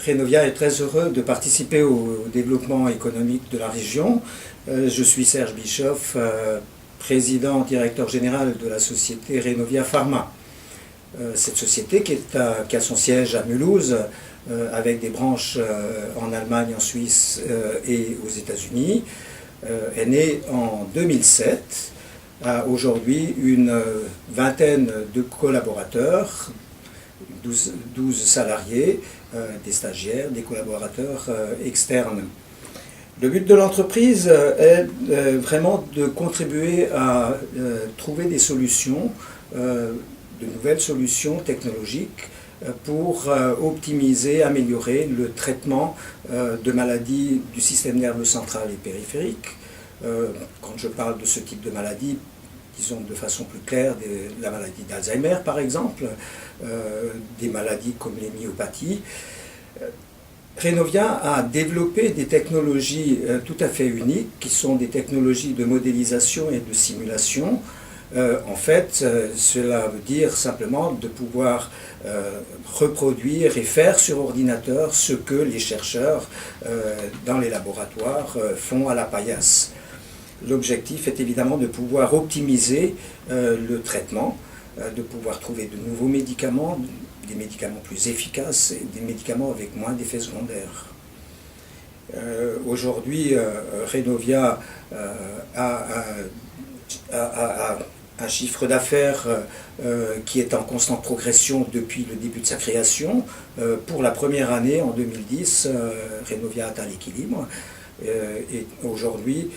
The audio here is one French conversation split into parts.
Renovia est très heureux de participer au développement économique de la région. Je suis Serge Bischoff, président, directeur général de la société Renovia Pharma. Cette société qui a son siège à Mulhouse, avec des branches en Allemagne, en Suisse et aux États-Unis, est née en 2007, a aujourd'hui une vingtaine de collaborateurs, 12 salariés, des stagiaires, des collaborateurs externes. Le but de l'entreprise est vraiment de contribuer à trouver des solutions, de nouvelles solutions technologiques pour optimiser, améliorer le traitement de maladies du système nerveux central et périphérique. Quand je parle de ce type de maladie, disons de façon plus claire, la maladie d'Alzheimer par exemple, des maladies comme les myopathies. Renovia a développé des technologies tout à fait uniques, qui sont des technologies de modélisation et de simulation. En fait, cela veut dire simplement de pouvoir reproduire et faire sur ordinateur ce que les chercheurs dans les laboratoires font à la paillasse. L'objectif est évidemment de pouvoir optimiser le traitement, de pouvoir trouver de nouveaux médicaments, des médicaments plus efficaces et des médicaments avec moins d'effets secondaires. Aujourd'hui, Renovia a un chiffre d'affaires qui est en constante progression depuis le début de sa création. Pour la première année, en 2010, Renovia atteint l'équilibre. Et aujourd'hui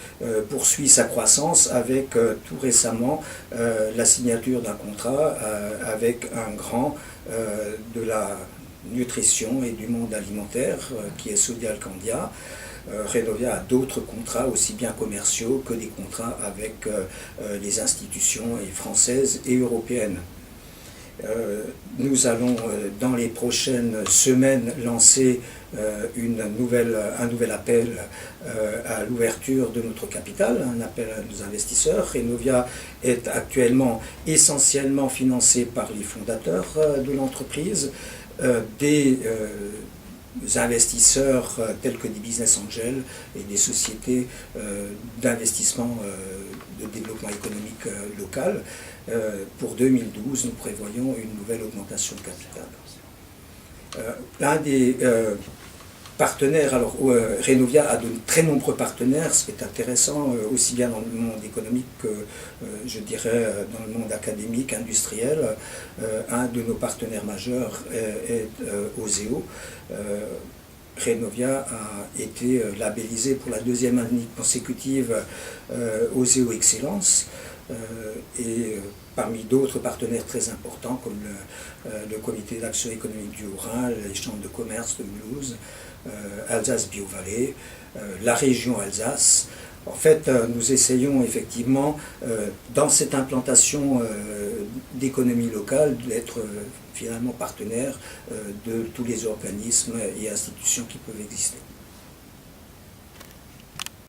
poursuit sa croissance avec tout récemment la signature d'un contrat avec un grand de la nutrition et du monde alimentaire qui est Sodial Candia. Renovia a d'autres contrats aussi bien commerciaux que des contrats avec les institutions françaises et européennes. Nous allons dans les prochaines semaines lancer un nouvel appel à l'ouverture de notre capital, un appel à nos investisseurs. Renovia est actuellement essentiellement financé par les fondateurs de l'entreprise, des investisseurs tels que des business angels et des sociétés d'investissement de développement économique local. Pour 2012, nous prévoyons une nouvelle augmentation de capital. L'un des partenaires, alors Renovia a de très nombreux partenaires, ce qui est intéressant aussi bien dans le monde économique que je dirais dans le monde académique, industriel. Un de nos partenaires majeurs est Oseo. Renovia a été labellisé pour la deuxième année consécutive Oseo Excellence. Et parmi d'autres partenaires très importants comme le comité d'action économique du Haut-Rhin, les chambres de commerce de Mulhouse, Alsace Bio-Vallée, la région Alsace. En fait, nous essayons effectivement, dans cette implantation d'économie locale, d'être finalement partenaires de tous les organismes et institutions qui peuvent exister.